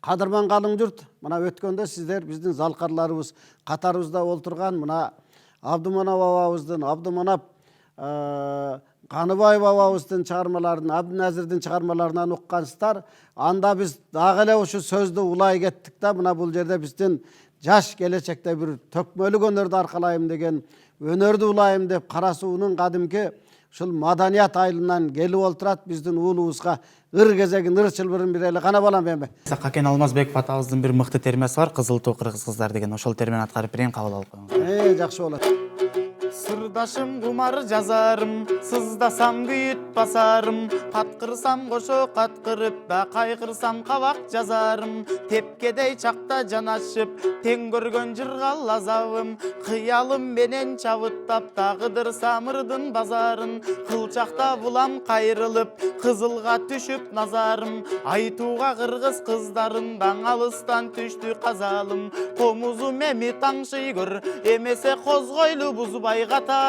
Кадырман қалың жұрт, мына өткенде сіздер біздің залқарларыбыз қатарыбызда олтырған мына Абдыманап абабыздың, Абдыманап Қаныбаев абабыздың шығармаларын, Абдынәзірдің шығармаларынан ұққансыздар. Анда біз дагы эле ушу сөздү улай кеттик да, мына бул жерде биздин жаш келечекте бір төкмөлүк өнөрдү аркалайм деген, өнөрдү улайым деп Кара суунун кадимки ушул маданият айылынан келип олтурат биздин уулубузга ыр кезегин, ыр чылбырын бирели. Кана балам бембе. Сакакен Алмазбеков атабыздын бир мыкты термеси бар, кызыл туу кыргыз кыздар деген. Ошол термени аткарып берейин, кабыл алып коюңуз. Жакшы болот. Сырдашым кумар жазарым, сыздасам күйүт басарым, каткырсам кошо каткырып да кайгырсам кабак жазарым, тепкедей чакта жанашып тең көргөн жырга лазабым, кыялым менен чабыттап да кыдырсам ырдын базарын, кылчакта булам кайрылып кызылга түшүп назарым, айтууга кыргыз кыздарындан алыстан түштү казалым, комузум эми таңшый көр, эмесе козгойлу бузбай қатарын.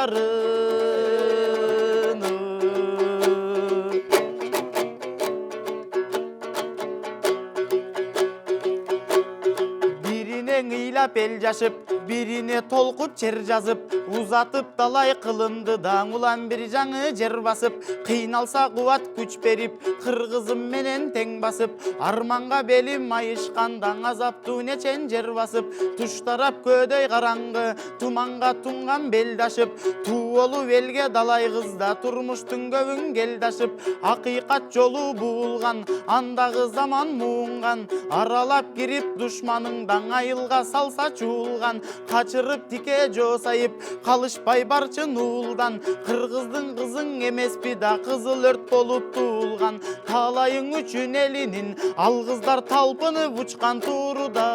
Бирине ыйлап ел жашып, бирине толкуп жер жазып, узатып далай кылымды даң улам бир жаңы жер басып, кыйналса кубат күч берип, кыргызым менен тең басып, арманга белим майышкандан азаптуу нечен жер басып, туштарап көдөй караңгы, туманга туңган белдашып, туу болуп элге далай кызда турмуштун көбүн келдашып, акыйкат жолу буулган, андагы заман муунган, аралап кирип душманыңдан айылга салса чуулган, качырып тике жоосайып, калышпай барчын уулдан, кыргыздын кызың эмеспи да кызыл өрт болуп туулган, талайың үчүн элинин ал кыздар талпынып учкан туурудан.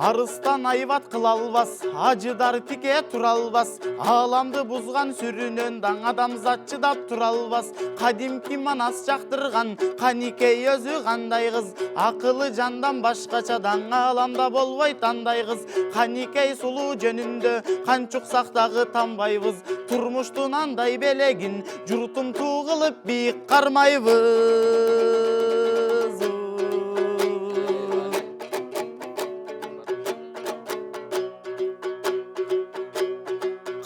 Арыстан айбат кыла албас, ажыдар тике тура албас, ааламды бузган сүрүнөн даң адамзат чыдап тура албас, кадимки манас жактырган Каникей өзү кандай кыз, акылы жандан башкача даң ааламда болбойт андай кыз, Каникей сулуу жөнүндө канчуксак дагы танбайбыз, турмуштун андай белегин журтум туу кылып бийик кармайбыз.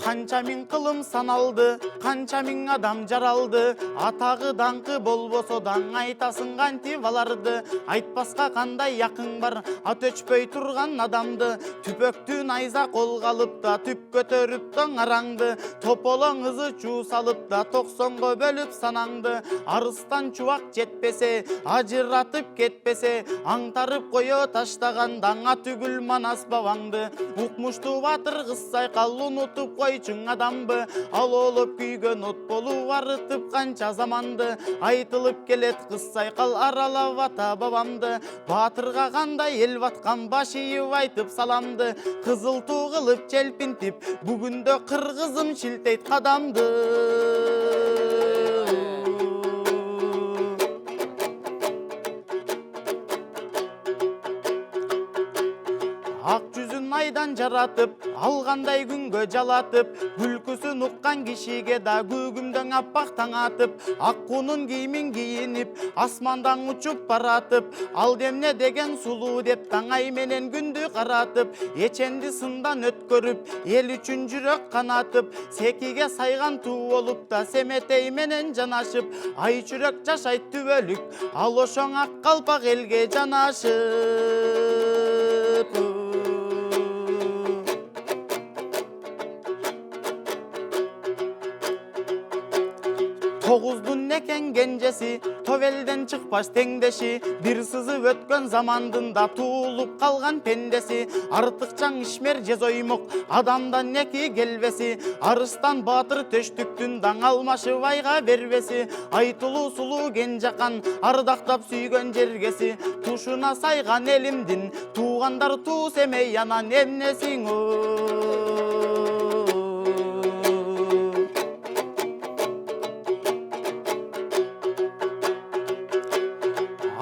Канча миң кылым саналды, канча миң адам жаралды, атагы даңкы болбосо даң айтасың кантип аларды, айтпаска кандай якың бар, ат өчпөй турган адамды, түпөктү найза колго алып да түп көтөрүп таң араңды, тополоң ызы чуу салып да 90го бөлүп санаңды, арыстан чубак жетпесе, ажыратып кетпесе, аңтарып кое таштаган даңа түгүл манас бабаңды, укмуштуу батыр кыз сайкал унутуп койчуң адамбы, ал олуп күйгөн от болуп арытып канча заманды, айтылып келет кыз сайкал аралап ата бабамды, батырга кандай эл баткан баш ийип айтып саламды, кызыл туу кылып желпинтип бүгүндө кыргызым шилтейт кадамды. Ак жүзүн айдан жаратып, алгандай күнгө жалатып, күлкүсүн уккан кишиге да көгүмдөң аппак таң атып, ак кунун кийимин кийинип, асмандан учуп баратып, ал демне деген сулуу деп таңай менен күндү каратып, эченди сындан өткөрүп, эл үчүн жүрөк канатып, секиге сайган туу болуп да семетей менен жанашып, ай чүрөк жашайт түбөлүк, ал ошоң ак калпак элге жанашып. Тогуздун некен кенжеси, товелден чыкпаш теңдеши, бир сызып өткөн замандында туулуп калган пендеси, артыкчаң ишмер жез оймок, адамдан неки келбеси, арыстан баатыр төштүктүн даң алмашып айга бербеси, айтылуу сулуу кенжакан, ардактап сүйгөн жергеси, тушуна сайган элимдин, туугандар туу семей анан эмнесиң о.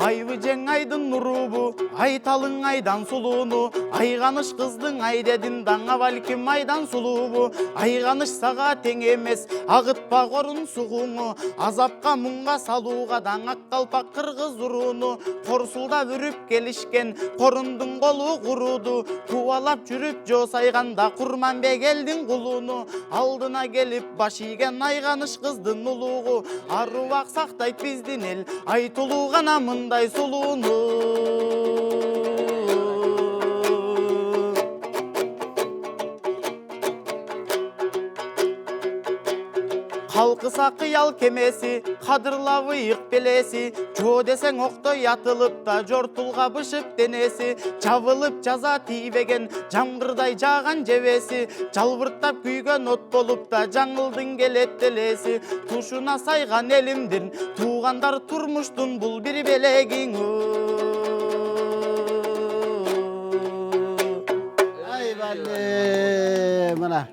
Айбы жең айдын нурубу, айталың айдан сулууну, айганыш кыздың ай дедин даңа балким айдан сулуубу, айганыш сага тең эмес, агытпа корун сугуңу, азапка муңга салууга даң ак калпак кыргыз урууну, корсулда бүрүп келишкен корундун колу курууду, кубалап жүрүп жоо сайганда Курманбек элдин кулууну, алдына келип баш ийген айганыш кыздын улугу, аруак сактайт биздин эл, айтылуу гана мындай сулууну. Калкыса кыял кемеси, кадырлап ыйык белеси, жоо десең октой атылып да жортулга бышып денеси, жабылып жаза тийбеген жамгырдай жааган жебеси, жалбырттап күйгөн от болуп да жаңылдың келет делеси, тушуна сайган элимдин туугандар турмуштун бул бир белегиң. Ай бале, мына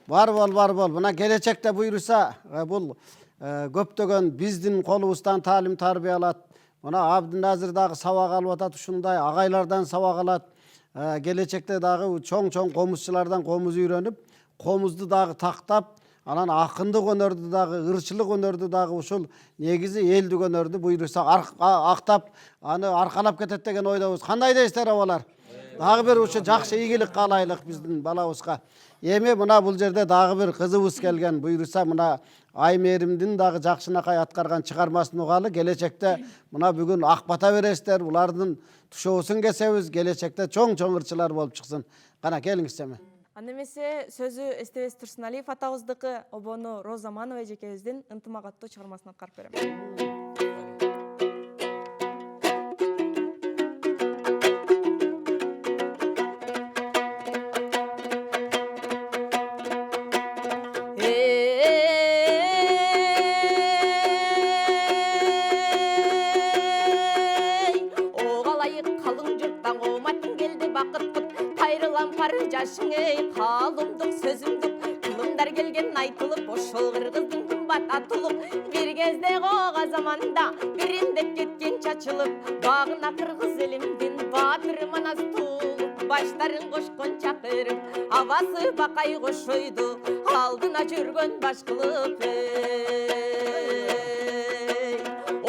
бар бол. Мына келечекте буйруса, бул көптөгөн биздин колубуздан таалим тарбия алат. Мына Абдыназыр дагы сабак алып атат, ушундай агайлардан сабак алат. Келечекте дагы чоң комузчулардан комуз үйрөнүп, комузду дагы тактап, анан акындык өнөрдү дагы, ырчылык өнөрдү дагы ушул негизи элдик өнөрдү буйруса актап, аны аркалап кетет деген ойдобуз. Кандай дейсиздер абалар? Дагы бир ушу жакшы ийгилик каалайлык биздин балабызга. Эми мына бул жерде дагы бир кызыбыз келген. Буйруса мына Аймеримдин дагы жакшынакай аткарган чыгармасын угалы. Келечекте мына бүгүн ак бата бересиздер. Булардын тушоосун кесебиз. Келечекте чоң ырчылар болуп чыксын. Кана келиңиз эми. Анда эмесе сөзү Эстебес Турсуналиев атабыздыкы, обону Роза Манова эжекебиздин ынтымак аттуу чыгармасын аткарып берем. Жашың ей калымдык сөзүмдүк кылымдар келген айтылып ошол кыргыздын кымбат атылып бир кезде кога заманда бир индеп кеткен чачылып багына кыргыз элимдин баатыры манас туулуп баштарын кошкон чакырып абасы бакай кошойду алдына жүргөн баш кылып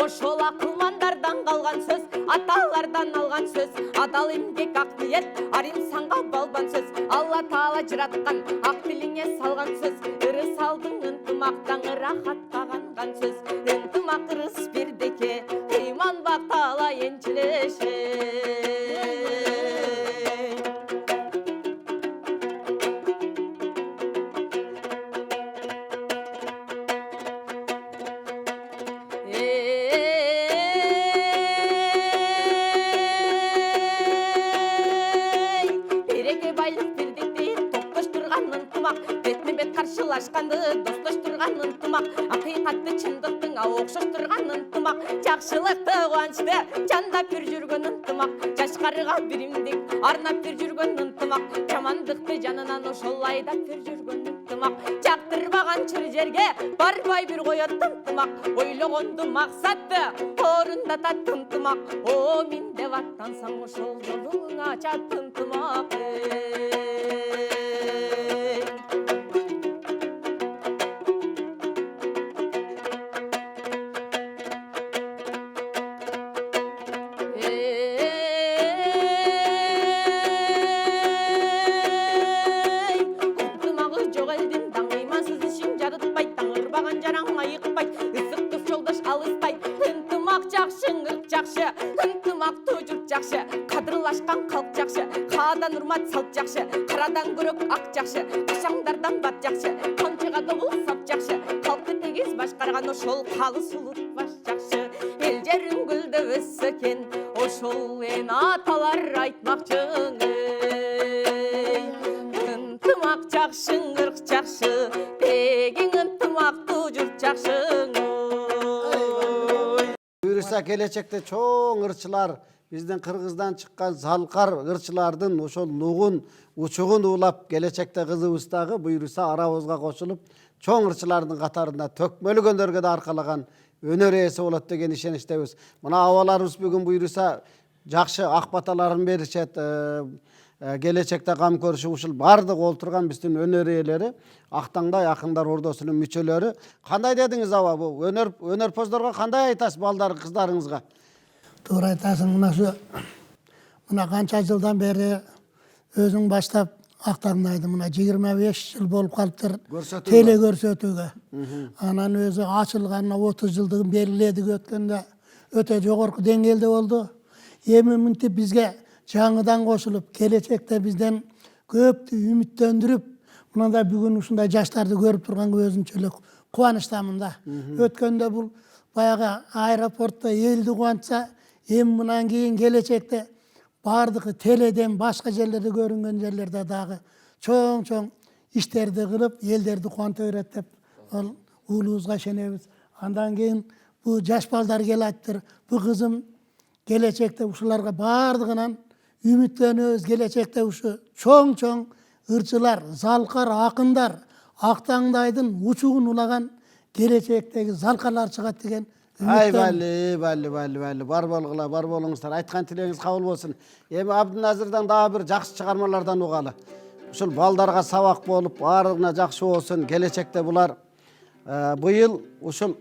ошол акылмандардан калган сөз аталардан алган сөз адал эмгек ак ниет арим санга балбан сөз Алла Таала жыраткан ак тилиңе салган сөз ырыс алдың ынтымактан ырахаттаган сөз ынтымак ырыс бирдеке ыйман бак Таала энчилеше каршылашканды достоштурган ынтымак акыйкатты чындыктың окшоштурган ынтымак жакшылыкты кубанычты жандап бир жүргөн ынтымак жашкарыга биримдик арнап бир жүргөн ынтымак жамандыкты жанынан ошол айдап бир жүргөн ынтымак жактырбаган чыр жерге барбай бир коет ынтымак ойлогонду максатты орундатат ынтымак о мен деп аттансаң ошол жолуң ачат ынтымак жакшы кадырлашкан калк жакшы каадан урмат салт жакшы карадан көрөк ак жакшы кашаңдардан бат жакшы камчыга добул сап жакшы калкты тегиз башкарган ошол калыс улут баш жакшы эл жерин гүлдөп өссө экен ошол эн аталар айтмакчы ынтымак жакшы ырк жакшы тегиң ынтымактуу журт жакшы Буйруса келечекте чоң ырчылар биздин Кыргыздан чыккан залкар ырчылардын ошол нугун учугун уулап келечекте кызыбыз дагы буйруса арабызга кошулуп чоң ырчылардын катарында төкмөлөгөндөргө да аркалаган өнөр ээси болот деген ишеничтебиз. Мына абаларыбыз бүгүн буйруса жакшы ак баталарын беришет, келечекте кам көрүшүп ушул баардык олтурган биздин өнөр ээлери, Актаңдай акындар ордосунун мүчөлөрү. Кандай дедиңиз аба, бу өнөрпоздорго кандай айтасыз, балдар, кыздарыңызга? Туура айтасың, мына канча жылдан бери өзүң баштап Актаңдайды мына 25 жыл болуп калыптыр теле көрсөтүүгө. Анан өзү ачылганына 30 жылдыгын белгиледик, өткөндө өтө жогорку деңгээлде болду. Эми мынтип бизге жаңыдан кошулуп, келечекте бизден көптү үмүттөндүрүп, мындай бүгүн ушундай жаштарды көрүп турганга өзүнчөлүк кубанычтамын да. Өткөндө бул баягы аэропортто элди кубантса, эми мындан кийин келечекте бардыгы теледен башка жерлерде көрүнгөн жерлерде дагы чоң иштерди кылып, элдерди кубанта берет деп ал уулубузга ишенебиз. Андан кийин бул жаш балдар келаттыр. Бу кызым келечекте ушуларга бардыгынан үмүттөнөбүз. Келечекте ушу чоң ырчылар, залкар, акындар, Актаңдайдын учугун улаган келечектеги залкарлар чыгат деген. Ай балли, бар болуңуздар. Айткан тилегиңиз кабыл болсун. Эми Абдыназырдан дагы бир жакшы чыгармалардан угалы. Ушул балдарга сабак болуп, баарына жакшы болсун. Келечекте булар быйыл ушул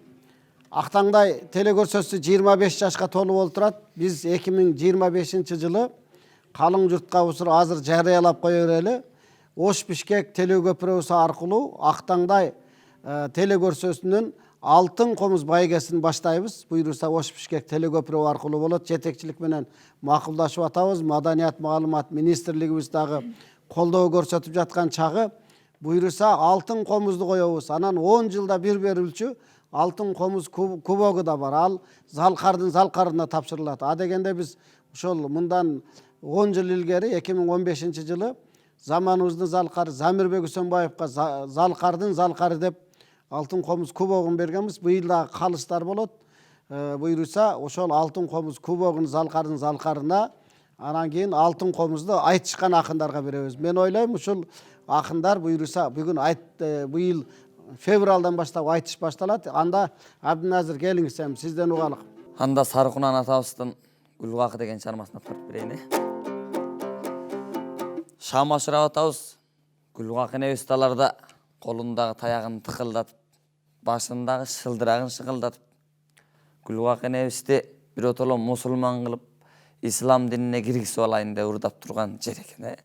Актаңдай телекөрсөтүүсү 25 жашка толуп олтурат. Биз 2025-жылы калың журтка ушул азыр жарыялап кое берели. Ош Бишкек телекөпүрөсү аркылуу Актаңдай телекөрсөтүүсүнүн алтын комуз байгесин баштайбыз. Буйруса Ош Бишкек телекөпүрө аркылуу болот. Жетекчилик менен макулдашып атабыз. Маданият маалымат министрлигибиз дагы колдоо көрсөтүп жаткан чагы. Буйруса алтын комузду коебуз. Анан 10 жылда бир берилчү алтын комуз кубогу да бар. Ал залкардын залкарына тапшырылат. А дегенде биз ошол мындан 10 жыл илгери 2015-жылы заманыбыздын залкары Замирбек Үсөнбаевка залкардын залкары деп алтын комуз кубогун бергенбиз. Быйыл дагы калыштар болот. Буйруса ошол алтын комуз кубогун залкардын залкарына, анан кийин алтын комузду айтышкан акындарга беребиз. Мен ойлойм ушул акындар буйруса бүгүн быйыл февралдан баштап айтыш башталат. Анда Абдыназыр келиңиз, сизден угалык. Анда Сарыкунан атабыздын Гүлгакы деген чармасын аткарып берейин. Шам ашырап атабыз Гүлгакы небесталарда колундагы таягын тыкылдатып, башындагы шылдырагын шыкылдатып, Гүлгакы небести биротоло мусулман кылып, ислам динине киргизип алайын деп урдап турган жер экен.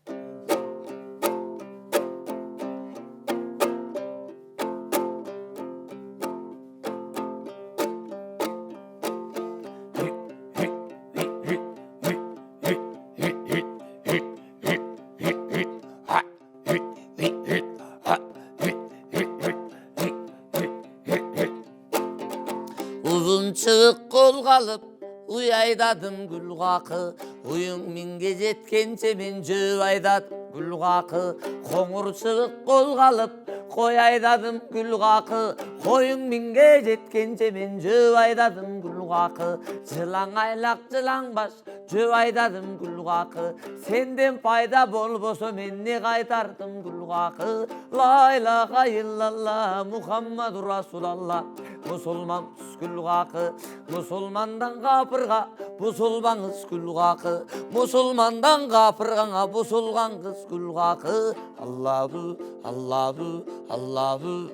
Uzun çıgık kol kalıp uyaydadım Gülgakı. Uyun minge jetkençe men jöp aydadım Gülgakı. Koңур çıgık kol kalıp koyaydadım Gülgakı. Koyun minge jetkençe men jöp aydadım Gülgakı. Жылаң айлак жылаң баш jöp aydadım Gülgakı. Senden payda bolboso men ne kaytardım Gülgakı. La ilahe illallah Muhammadur Rasulallah. Musulman Gülgakı. Musulmandan kapırga busulban kız Gülgakı. Musulmandan kapırgana busulgan kız Gülgakı. Allahu Allahu Allahu.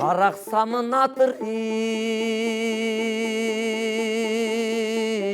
Karaksamın atır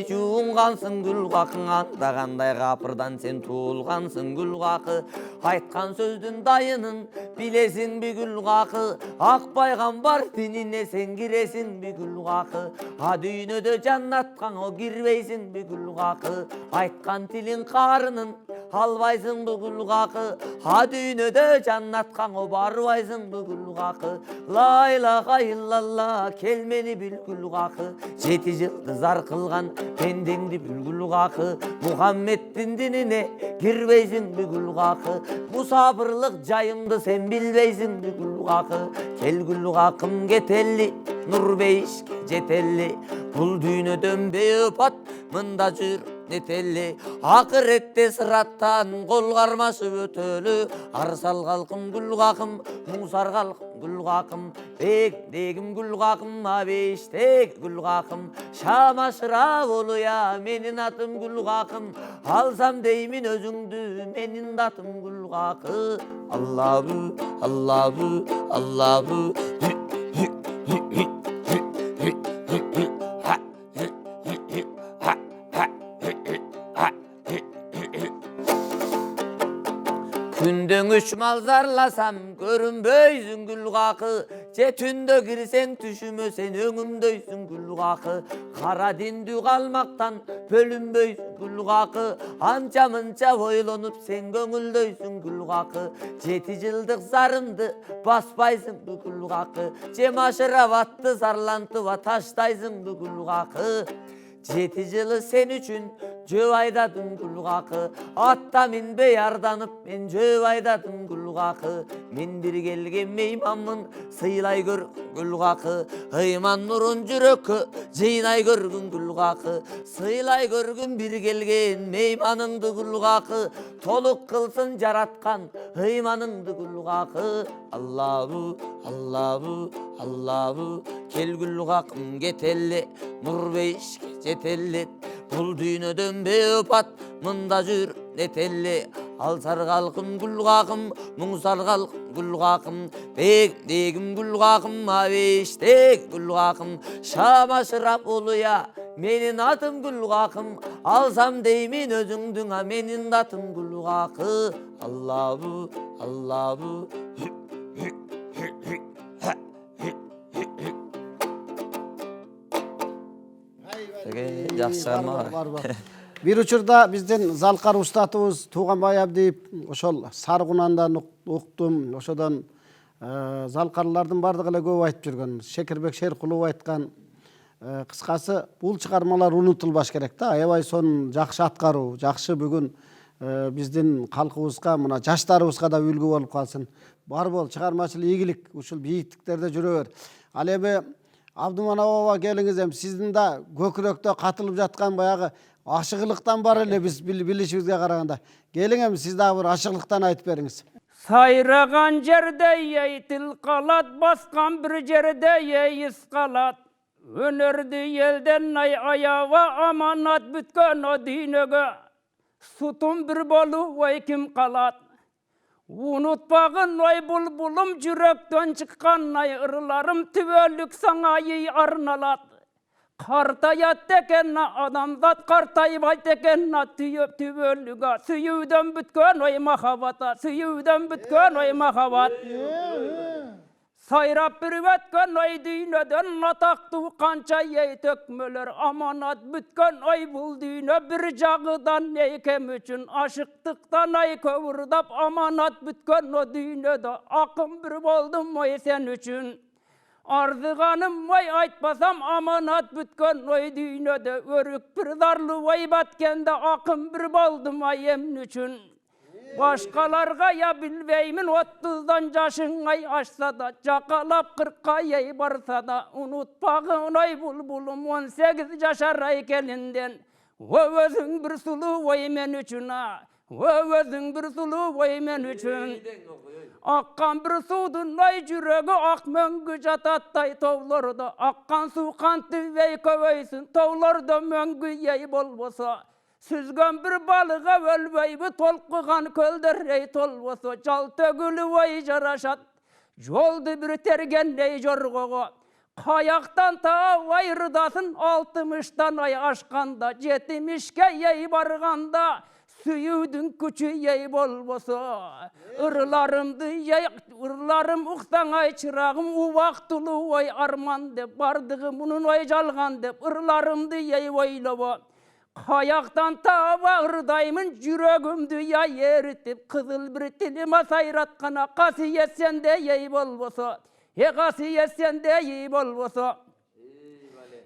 Жуынғансың Gülgakın андағандай қапырдан сен туылғансың Gülgakı. Айтқан сөздің дайынын білесің бі Gülgakı. Ақ пайғамбар дініне сен кіресің бі Gülgakı. А дүйнөдө жаннатқан о кірбейсің бі Gülgakı. Айтқан тілін қарынын албайсың бі Gülgakı. А дүйнөдө жаннатқан о барбайсың бі Gülgakı. La ilahe illallah kelmeni bil Gülgakı. 7 жылды зар кылган пендеңди бил Gülgakı. Muhammed'in dinine girбейсиң бі Gülgakı. Musabırlık жайымды sen билбейсиң бі Gülgakı. Кел Gülgakım кетелли нур бейишке жетелли. Бул дүйнөдөн бейөпат мында жүр нетелли акыретте сыраттан кол кармашып өтөлү арсал калкым гүл какым муңсар калкым гүл какым дегим гүл какым абештек гүл какым шам ашыра болуя менин атым гүл какым алсам деймин өзүңдү менин атым гүл какы аллабы аллабы аллабы Күндөн үч мал зарласам көрүнбөйсүң гүл какы же түндө кирсең түшүмөсең өңүмдөйсүң гүл какы кара диндүү калмактан бөлүнбөйсүң гүл какы анча мынча ойлонуп сен көңүлдөйсүң гүл какы 7 жылдык зарымды баспайсың гүл какы же машырап атты зарлантып таштайсың гүл какы 7 жылы сен үчүн жөө айдадым гүл какы атта минбей арданып мен жөө айдадым гүл какы мен бир келген мейманмын сыйлай көр гүл какы ыйман нурун жүрөккө жыйнай көргүн гүл какы сыйлай көргүн бир келген мейманыңды гүл какы толук кылсын жараткан ыйманыңды гүл какы аллабы аллабы аллабы кел гүл какым кетелле нур бейишке жетелле бул дүйнөдөн беопат мында жүр нетелле алсар калкым гүл какым муңсар калкым гүл какым дегим гүл какым абештек гүл какым шам ашырап улуя менин атым гүл какым алсам деймин өзүңдүң менин атым гүл какы аллабы аллабы Жақсы шығарма. Бир учурда биздин Залкар устатыбыз Тууганбай Абдиев ошол Саркунандан уктум. Ошодон Залкарлардын бардыгы эле көп айтып жүргөн. Шекербек Шеркулов айткан кыскасы бул чыгармалар унутулбаш керек да. Аябай сонун жакшы аткаруу, жакшы бүгүн биздин калкыбызга, мына жаштарыбызга да үлгү болуп калсын. Бар бол чыгармачыл ийгилик, ушул бийиктиктерде жүрө бер. Ал эми Абдуманап аба келиңиз, эми сиздин да көкүрөктө катылып жаткан баягы ашыгылыктан бар эле биз билишибизге караганда. Келиң эми сиз дагы бир ашыгылыктан айтып бериңиз. Сайраган жерде тил калат, баскан бир жерде ис калат. Өнөрдү элден аяба аманат бүткөн о дүйнөгө. Сутум бир болуп ким калат. Unutpağın oy bulbulum жүрөктөн чыккан ырыларым түбөлүк саңа арналат. Картаят деген адамзат картайбайт экен түбөлүгө. Сүйүүдөн бүткөн ой махаббата, сүйүүдөн бүткөн ой махаббат. Сайрап бир өткөн ой дүйнөдөн атактуу канча төкмөлөр аманат бүткөн ой бул дүйнө бир жагыдан кем үчүн ашыктыктан көбүрдап аманат бүткөн о дүйнөдө акым бир болдум ой сен үчүн ардыганым ой айтпасам аманат бүткөн ой дүйнөдө өрүк бир зарлуу ой баткенде акым бир болдум эмне үчүн Başkalarga ya bilbeymin 30'dan yaşın aşsa da Çakalap 40'a barsa da Unutpağın oy bulbulum 18 yaşar ay gelinden Özün bir sulu oy men üçün Özün bir sulu oy men üçün Akkan bir sudun oy jürögü ak möngü jatattay tovlarda Akkan su kantı vey köveysin Tovlarda möngü yey bolbosa Süzgön bir balığa ölbeybi tolkugan kölderrey tolboso Çal tögülü vay jaraşat Joldu bir tergenney jorgogo Kayaktan ta vay rıdasın 60'tan ay aşkanda 70'ke yey barganda Süyüdün küçü yey bolboso Irlarım uqtan ay çırağım Uvaktulu vay arman dep Bardığım bunun vay jalgan dep Irlarımdı yey oylobo Hayaktan ta bağırdayımın jürögümdü ya eritip Kızıl bir tilime sayratkana kasiyet sende yey bolbosa kasiyet sende yey bolbosa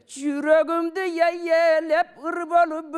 Jürögümdü yeyelep ır bolup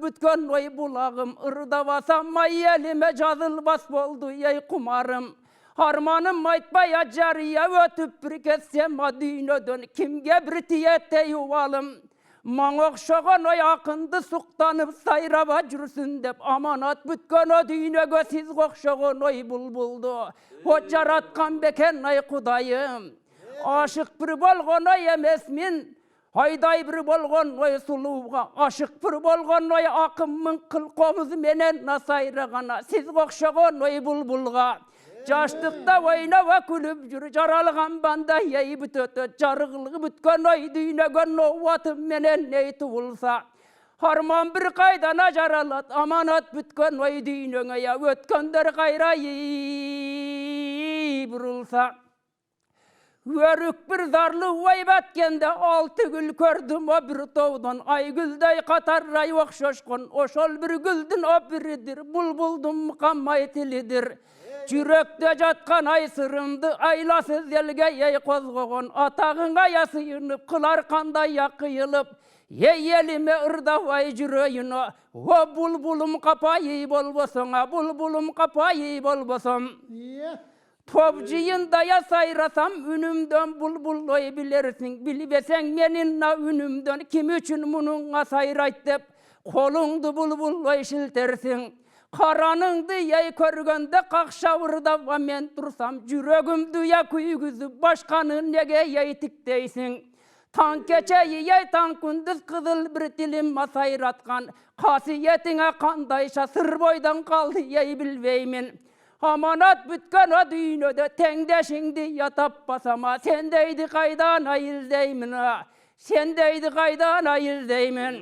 bütkön oy bulağım Irda basam elime jazılbas boldu yey kumarım Harmanım aytbay jariya ötüp bir ketsem dünödön Kimge bir tiyette yuvalım Маң оқшаған ой ақынды сұқтанып сайраба жүрсін деп аманат бүткен о дүйнеге сіз оқшаған ой бұлбұлды от жаратқан бекен ай құдайым. Ашық бір болған ой емес мен, айдай бір болған ой сұлуға, ашық бір болған ой ақымның қыл қомыз менен насайрағана сіз оқшаған ой бұлбұлға. Жаштықта ойнауа күліп жүр, жаралған банда ей бүтөті, жарығылығы бүткен ой дүйнеген оуатым менен ней туылса. Арман бір қайдана жаралат, аманат бүткен ой дүйнеңе, өткендер қайра ей бұрылса. Өрік бір зарлы ой бәткенде алты гүл көрдім о бір таудан, ай гүлдей қатаррай оқшошқын, ошол бір гүлдің о бірідір, бұлбұлдың қамай тілідір. Жүректе жатқан ай сырымды айласыз елге ей қозғоған, атағың ая сыйынып, қылар қандай ақиылып, ей еліме ырдавай жүрейіні, о бұлбұлым қапайы болбосыңа, бұлбұлым қапайы болбосым. Топ жиындая сайрасам, үнімден бұлбұл ой білерсің, білбесең менің үнімден кім үшін мұныңа сайрайт деп, қолыңды бұлбұл ой шілтерсің. Қараныңды ей көргенде қақшауырда мен тұрсам, жүрегімді я күйгізіп, башқаны неге ей тіктейсің. Таң кече ей таң күндіз қызыл бір тілім масайратқан, қасиетіңе қандайша сыр бойдан қалды ей білбеймін. Аманат бүткен о дүйнөде теңдешіңді ятап басама, сендейді қайдан айылдеймін, сендейді қайдан айылдеймін.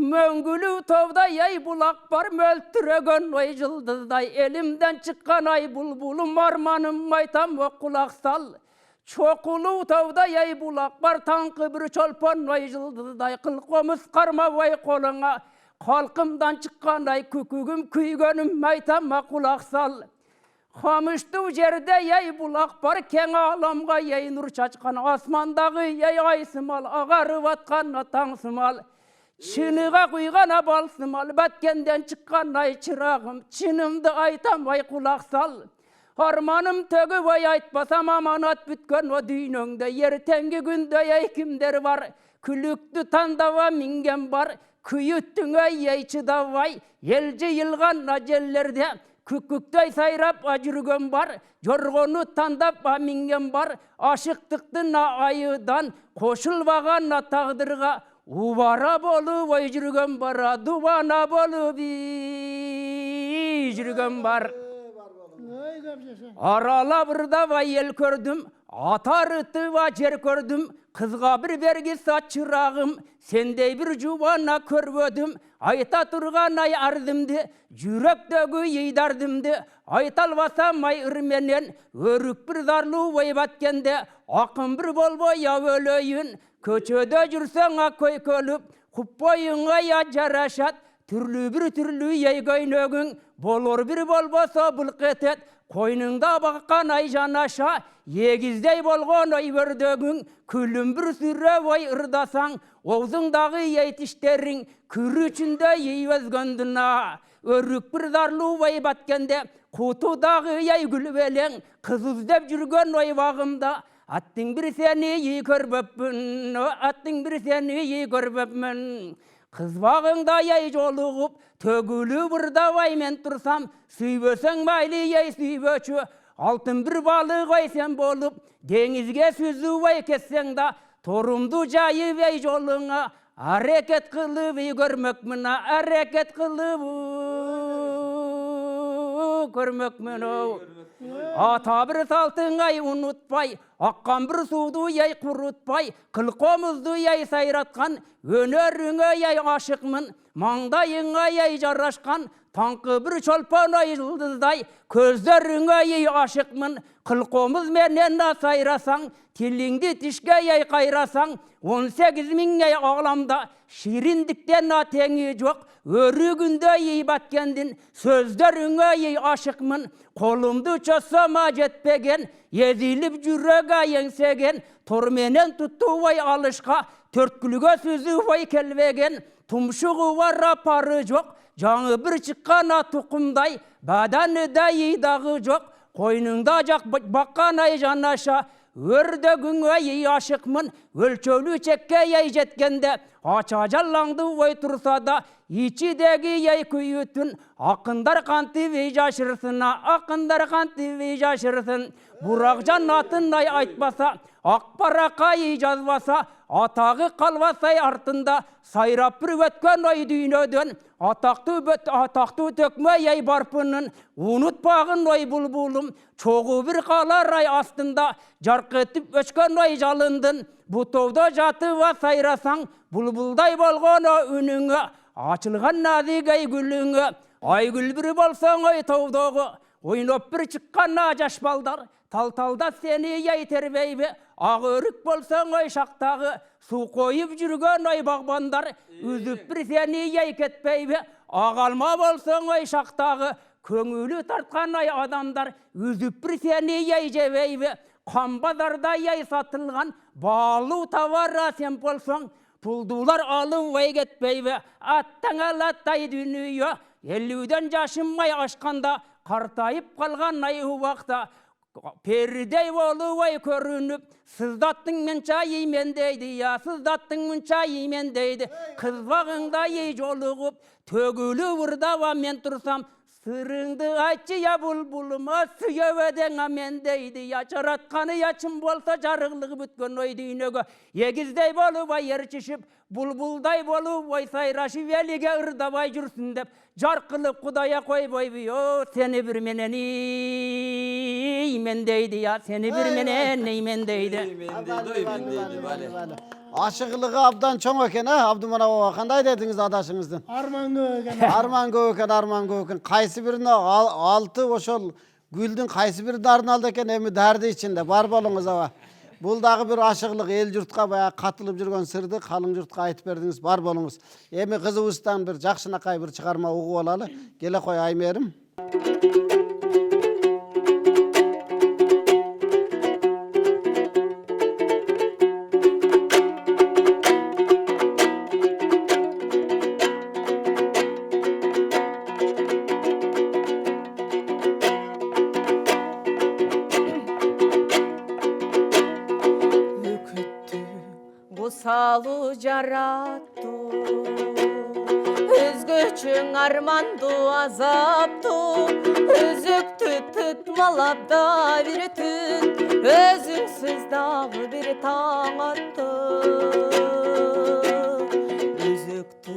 Мөңгілі товдай ай бұлақ бар, мөлтіреген ой жылдыздай, елімден шыққан ай бұлбұлым, арманым айтам о құлақ сал. Чоқылы товдай ай бұлақ бар, таңқы бір чолпон ой жылдыздай, қылқомыз қарма ой қолыңа, қалқымдан шыққан ай күкігім, күйгенім айтам о құлақ сал. Қамышты жерде ей бұлақ бар, кең аламға ей нұр шашқан, асмандағы ей айсымал, ағарып атқан атаңсымал. Шыныға құйған абалсымал, бәткенден шыққан ай чырағым, чынымды айтам ай құлақ сал. Арманым төгі ой айтпасам, аманат бүткен о дүйнөңді, ертеңгі күнде ей кімдер бар, күлікті тандава минген бар, күйіттің ей чыдавай, елжі елған ажеллерде, күккүктөй сайрап ажүрген бар, жорғону тандап минген бар, ашықтықтың айыдан, қошылбаған тағдырға, Увара болу ой жүрген бара, дубана болу жүрген бар. Арала бірда вай ел көрдім, атарыты ва жер көрдім, қызға бір бергі сатчырағым, сендей бір жуана көрбөдім, айта тұрған ай ардымды, жүректегі ейдардымды, айталбасам ай үрменен, өрік бір зарлы ой баткенде, ақын бір болбой өлөйін, көчөдө жүрсең көй көліп, құппойыңа я жарашат, түрлі бір түрлі ей көйнөгің, болор бір болбоса бұлқ етет, қойныңда баққан ай жанаша, егіздей болған ай өрдөгің, күлім бір сүрі ой ұрдасаң, оғзыңдағы ей тіштерің, күрі үшінде ей өзгөндіна. Өрік бір зарлы ой баткенде, құтудағы ей гүлбелең, қыз үздеп жүрген ой бағымда, аттың бір сені ей көрбөппін, аттың бір сені ей көрбөпмін. Қыз бағыңда ей жолығып, төгілі бұрдавай мен тұрсам, сүйбөсің майлы ей сүйбөчі, алтын бір балық ой сен болып, деңізге сүзі ой кессең да, торымды жайы ей жолыңа, әрекет қылып ей көрмөкмін, әрекет қылып көрмөкмін. Ата бір салтың ай ұнытпай, аққан бір суды ей құрытпай, қылқомызды ей сайратқан, өнеріңе ей ашықмын, маңдайыңа ей жарашқан, таңқы бір чолпан ай жылдыздай, көздеріңе ей ашықмын, қылқомыз менен сайрасаң, тіліңді тішке ей қайрасаң, 18 мың ей ağlamda, şiriндіктен теңі жоқ, өрігінде ей баткендін, сөздеріңе ей ашықмын, қолымды чосама жетпеген, езіліп жүрегі еңсеген, торменен тұтту ой алышқа, төрткүліге сөзі ой келвеген, тұмшығы вара пары жоқ, жаңы бір шыққана тұқымдай, бәдәні да ейдағы жоқ, қойныңда жақ баққан ай жанаша, өрдөгүңө ей ашықмын, өлчөлü чекке ей жеткенде, ача жаллаңды ой тұрса да, içidегі ей күйітін, ақындар қанты вей жашырсына, ақындар қанты вей жашырсын, бұрақ жанатын ай айтпаса, ақпарақа ей жазбаса, атағы қалбасай артында, сайрап бір өткен ой дүйнөден, атақты төкме ей барпынын, ұнытпағын ой бұлбұлым, çoğu bir қалар ай астында, жарқ етіп өшкен ой жалындын, бұтовда жатыва сайрасаң, бұлбұлдай болған үніңі, açılған nazik ай gülüңі, ай gül bir болсаң ой таудағы, ойнап бір шыққан жаш балдар, тал-талда сені ей тербейбе, ақ өрік болсаң ой шақтағы, су қойып жүрген ой бағбандар, үзіп бір сені ей кетпейбе, ақ алма болсаң ой шақтағы, көңілі тартқан ай адамдар, үзіп бір сені ей жебейбе, қамбадарда ей сатылған, балу тавара сен болсаң, пұлдулар алып ой кетпейбе, аттан алаттай дүнүйе, 50-ден жашымай ашқанда, қартайып қалған ай уақта, пердей болу ой көрініп, сыздаттың мұнша емен дейді, сыздаттың мұнша емен дейді, қыз бағыңда ей жолығып, төгілі ұрдава мен тұрсам, сырыңды айтшы я бұлбұлыма, сүйеведен амен дейді, жаратқаны ячым болса жарығлығы бүткен ой дүйнеге, егіздей болу ай ерчішіп, бұлбұлдай болу ой сайрашып, еліге ұрдабай жүрсін деп, жарқылып құдая қой бойбы, сені бір менен имен дейді, сені бір менен имен дейді. Aşıqlığı abdan çoğ eken, Abdumana baba, qanday dediniz adaşыңыздың? Arman көп ekan. Arman көп ekan, arman көп ekan. Qaysı birine altı oşol gülдің qaysı bir darını aldı eken, emi dardı içinde. Bar bolunuz aba. Бұл дағы bir aşıqlıq el jurtqa baya katılıp жүрген sırdı, қалың jurtqa aytып berdiniz. Bar bolunuz. Emi kızıbızdan bir жақшынақай bir çıkarma uğu olalı. Gele koy aymerim. Salı jarattı, özgöçün armandı azaptı, özüktü tutmalap da bir tün, özünsüz dağı bir taң attı. Özüktü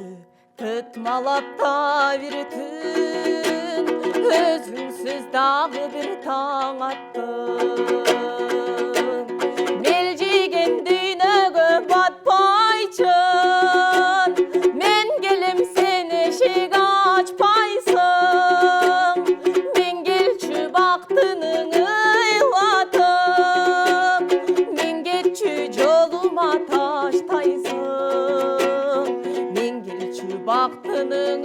tutmalap da bir tün, özünsüz dağı bir taң attı. Men gelim seni şig açpaysın, men gelçü baktının ıylatım, men geççü yoluma taştaysın, men gelçü baktının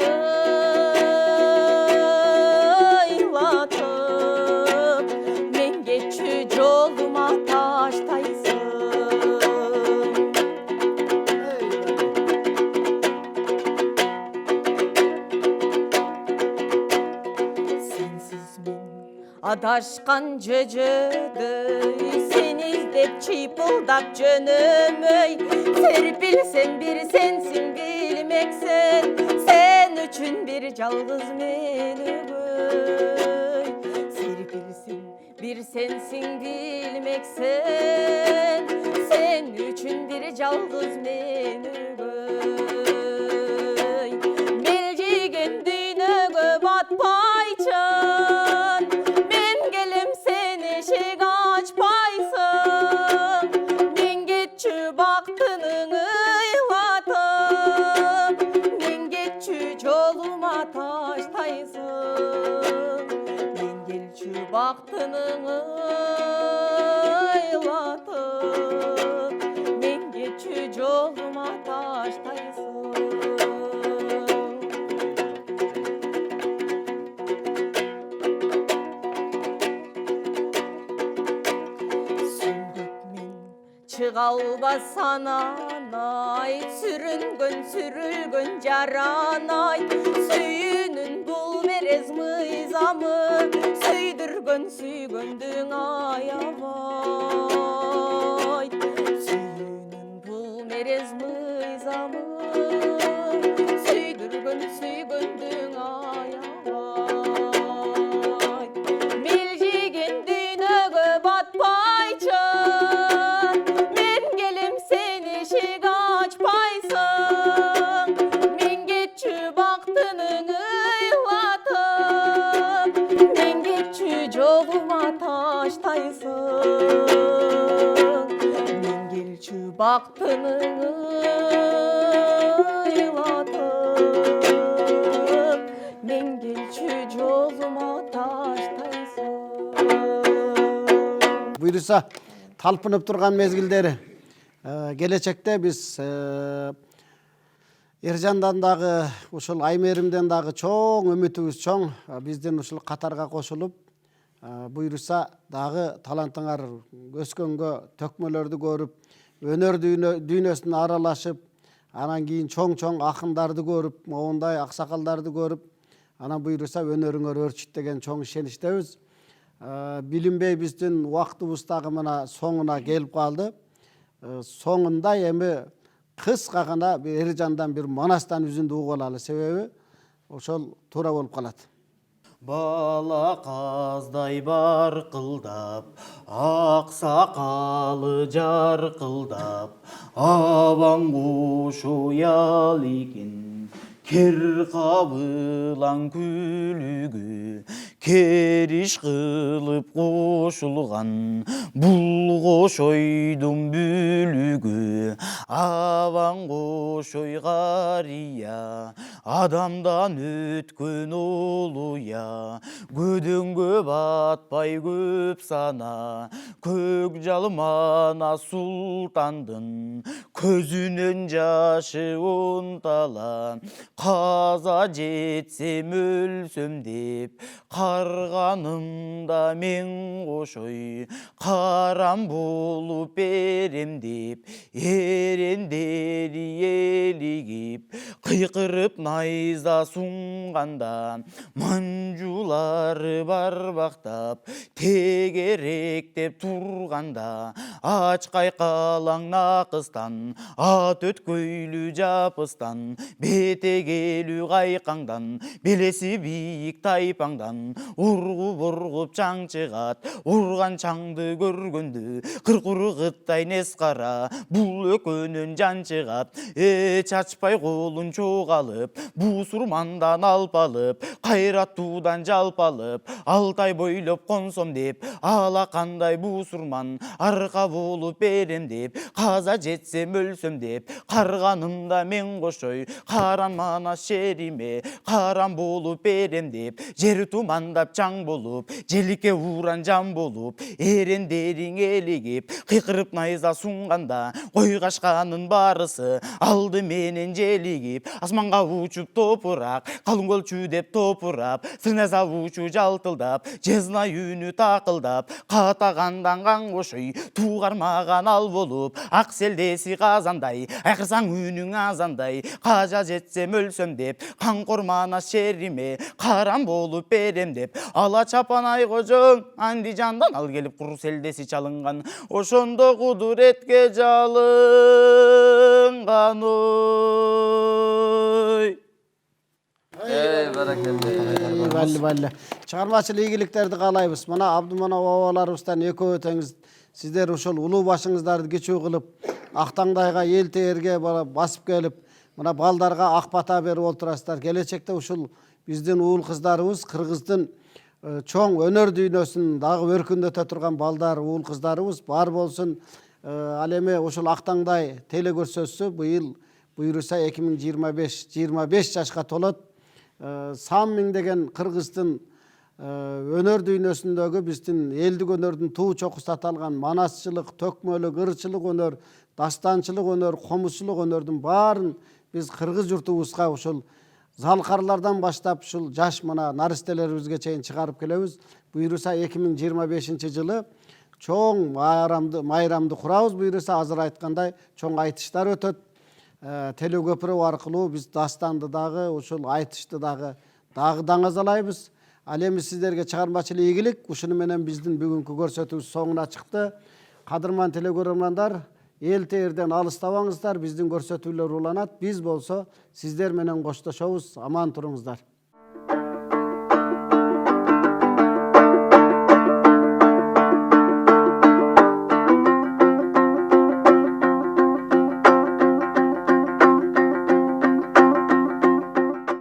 ıylatım, men geççü yoluma taştaysın. Adaşkan cöcödöy, sen izlep çipuldap jönömöy, serpilsen bir sensin bilmeksen, sen üçün bir жалғыз menögöy. Serpilsin bir sensin bilmeksen, sen üçün bir жалғыз menögöy. Belcigen düynögö batpayçın, şig açpaysın, men geççü baktının ıylatım, men geççü yoluma taştaysın, men gelçü baktının ıylatım, men geççü yoluma taştaysın. Çıqalbasan anay, sürülgün jaranay, süyünün bul merez mıyzamı, süydürgün сүйгөндөң аябай сүйүүнүн бул мерез мыйзамы сүйгөндөң аябай мелжиген дүйнөгө батпайчы мен келем сен эшик ачпайсың мен кетчү бактының ыйлатып мен кетчү жолума таштайсың мен келчү бактының ыйлатып мен келчү жолума таштайсың. Буйруса талпынып турган мезгилдери келечекте биз Эржандан дагы ушул Аймеримден дагы чоң үмүтүбүз чоң. Биздин ушул катарга кошулуп буйруса дагы талантыңар өскөнгө төкмөлөрдү көрүп, өнөр дүйнөсүнө аралашып, анан кийин чоң акындарды көрүп, моундай аксакалдарды көрүп, анан буйруса өнөрүңөр өрчүт деген чоң ишеничтебиз. Билинбей биздин убактыбыз дагы мына соңуна келип калды. Соңунда эми кыска гана Эржандан бир манастан үзүндү угуп алалы, себеби ошол туура болуп калат. Бала қаздай барқылдап, ақ сақалы жарқылдап, абаң құш ұял екен, кер қабылан күлігі, керіш қылып қошылған, бұл қош ойдың бүлігі, абаң қош ой қария, адамдан өткөн олуя, көдөңгө батпай көп сана, көк жалмана султандын, көзүнөн жашы унтала, каза жетсем өлсөм деп, карганымда мен кошой, карам болуп берем деп, эрендери элигип, кыйкырып найза сунганда, манжулары барбактап, тегеректеп турганда, ач кайкалаң накыстан, ат өткөйлүү жапыстан, бетегелүү кайкаңдан, белеси бийик тайпаңдан, ургуп чаң чыгат, урган чаңды көргөндө, кыркургыттай нес кара, бул өкөнөн жан чыгат, чачпай колун чогалып, буусурмандан алып алып, кайраттуудан жалп алып, алтай бойлоп консом деп, алакандай буусурман, арка болуп берем деп, каза жетсем өлсөм деп, карганымда мен кошой, каран манас шериме, каран болуп берем деп, жер тумандап чаң болуп, желикке уран жан болуп, эрендериң элигип, кыйкырып найза сунганда, кой кашканын барысы алды менен желигип, асманга учуп топурак, калың көлчү деп топурап, сырна салуучу жалтылдап, жезна үнү такылдап, катагандан кан кошой, туугармаган ал болуп, ак селдеси казандай, акырсаң үнүң азандай, кажа жетсем өлсөм деп, канкор манас шериме, каран болуп берем деп, ала чапан ай кожоң Андижандан ал келип кур селдеси чалынган, ошондо кудуретке жалынган ой. Балли. Чыгармачыл ийгиликтерди каалайбыз. Мына Абдуманап бабаларыбыздан экөө теңиз сиздер ушул улуу башыңыздарды кечүү кылып, Актаңдайга эл теерге басып келип, мына балдарга ак бата берип отурасыздар. Келечекте ушул биздин уул кыздарыбыз Кыргыздын чоң өнөр дүйнөсүн дагы өркүндөтө турган балдар, уул кыздарыбыз бар болсун. Ал эми ушул Актаңдай телекөрсөтүүсү быйыл буйруса 2025 жашка толот. Сан миңдеген кыргыздын өнөр дүйнөсүндөгү биздин элдик өнөрдүн туу чокусу аталган манасчылык, төкмөлүк, ырчылык өнөр, дастанчылык өнөр, комузчулук өнөрдүн баарын биз кыргыз журтубузга ушул залкарлардан баштап ушул жаш мына наристелерибизге чейин чыгарып келебиз. Буйруса 2025 жылы чоң майрамды курабыз. Буйруса азыр айткандай чоң айтыштар өтөт. Телекөпүрө аркылуу биз дастанды дагы ушул айтышты дагы даңазалайбыз. Ал эми сиздерге чыгармачылык ийгилик. Ушуну менен биздин бүгүнкү көрсөтүүбүз соңуна чыкты. Кадырман телекөрөрмандар, эл теэрден алыстабаңыздар. Биздин көрсөтүүлөр уланат. Биз болсо сиздер менен коштошобуз. Аман туруңуздар.